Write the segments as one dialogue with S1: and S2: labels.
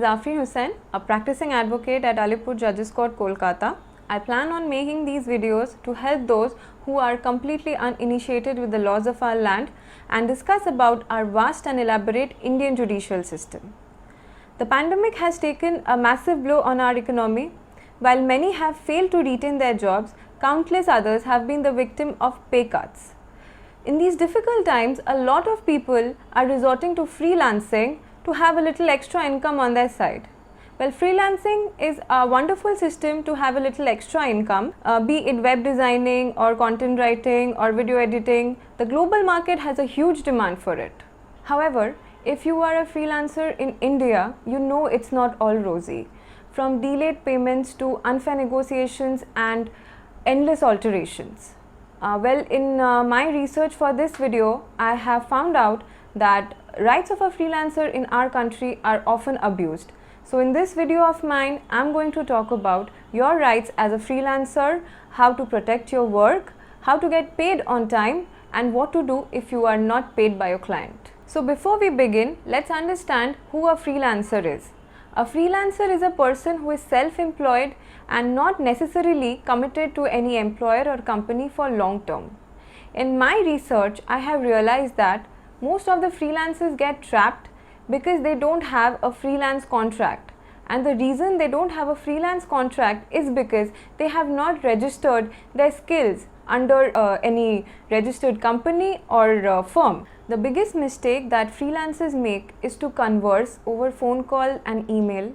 S1: Afreen Hussain, a practicing advocate at Alipur Judges Court, Kolkata. I plan on making these videos to help those who are completely uninitiated with the laws of our land and discuss about our vast and elaborate Indian judicial system. The pandemic has taken a massive blow on our economy. While many have failed to retain their jobs, countless others have been the victim of pay cuts. In these difficult times, a lot of people are resorting to freelancing to have a little extra income on their side. Well, freelancing is a wonderful system to have a little extra income, be it web designing or content writing or video editing. The global market has a huge demand for it. However, if you are a freelancer in India, you know it's not all rosy. From delayed payments to unfair negotiations and endless alterations. In my research for this video, I have found out that rights of a freelancer in our country are often abused. So in this video of mine, I'm going to talk about your rights as a freelancer, how to protect your work, how to get paid on time, and what to do if you are not paid by your client. So before we begin, let's understand who a freelancer is. A freelancer is a person who is self-employed and not necessarily committed to any employer or company for long term. In my research, I have realized that most of the freelancers get trapped because they don't have a freelance contract, and the reason they don't have a freelance contract is because they have not registered their skills under any registered company or firm. The biggest mistake that freelancers make is to converse over phone call and emails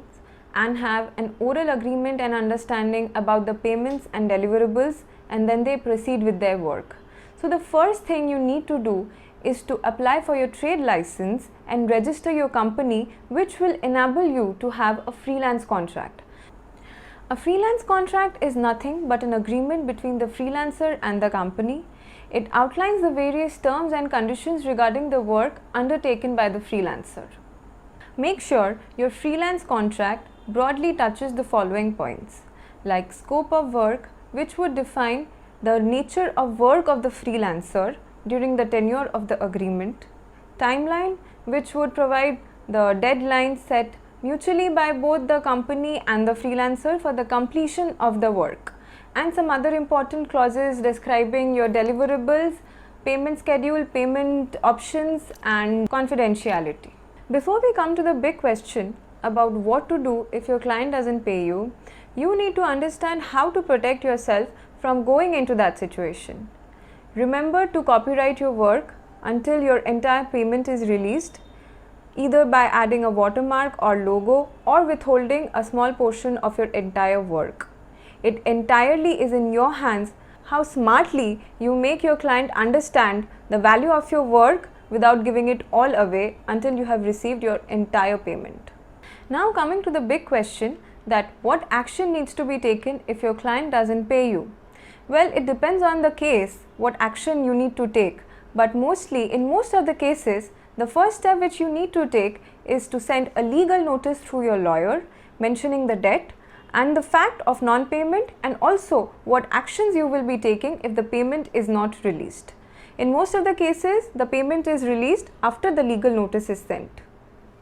S1: and have an oral agreement and understanding about the payments and deliverables, and then they proceed with their work. So the first thing you need to do is to apply for your trade license and register your company, which will enable you to have a freelance contract. A freelance contract is nothing but an agreement between the freelancer and the company. It outlines the various terms and conditions regarding the work undertaken by the freelancer. Make sure your freelance contract broadly touches the following points, like scope of work, which would define the nature of work of the freelancer during the tenure of the agreement, timeline, which would provide the deadline set mutually by both the company and the freelancer for the completion of the work, and some other important clauses describing your deliverables, payment schedule, payment options, and confidentiality. Before we come to the big question about what to do if your client doesn't pay you, you need to understand how to protect yourself from going into that situation. Remember to copyright your work until your entire payment is released, either by adding a watermark or logo or withholding a small portion of your entire work. It entirely is in your hands how smartly you make your client understand the value of your work without giving it all away until you have received your entire payment. Now coming to the big question that what action needs to be taken if your client doesn't pay you. Well, it depends on the case what action you need to take, but in most of the cases, the first step which you need to take is to send a legal notice through your lawyer mentioning the debt and the fact of non-payment, and also what actions you will be taking if the payment is not released. In most of the cases, the payment is released after the legal notice is sent.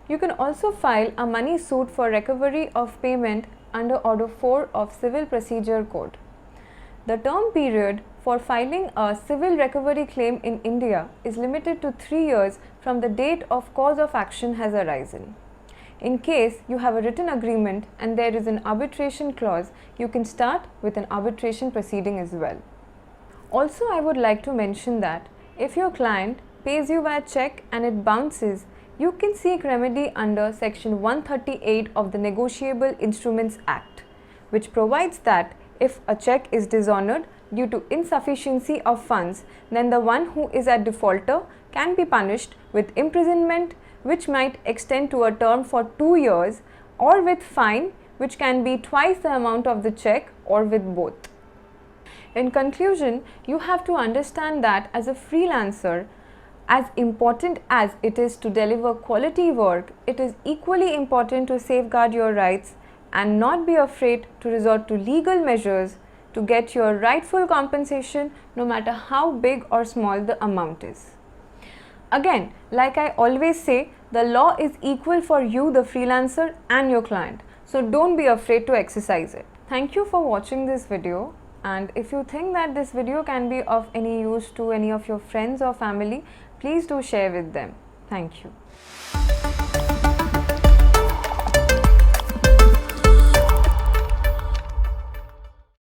S1: You can also file a money suit for recovery of payment under Order 4 of Civil Procedure Code. The term period for filing a civil recovery claim in India is limited to 3 years from the date of cause of action has arisen. In case you have a written agreement and there is an arbitration clause, you can start with an arbitration proceeding as well. Also, I would like to mention that if your client pays you by check and it bounces, you can seek remedy under Section 138 of the Negotiable Instruments Act, which provides that if a check is dishonored due to insufficiency of funds, then the one who is a defaulter can be punished with imprisonment, which might extend to a term for 2 years, or with fine, which can be twice the amount of the check, or with both. In conclusion, you have to understand that as a freelancer, as important as it is to deliver quality work, it is equally important to safeguard your rights and not be afraid to resort to legal measures to get your rightful compensation, no matter how big or small the amount is. Again, like I always say, The law is equal for you, the freelancer, and your client. So don't be afraid to exercise it. Thank you for watching this video. And if you think that this video can be of any use to any of your friends or family, please do share with them. Thank you.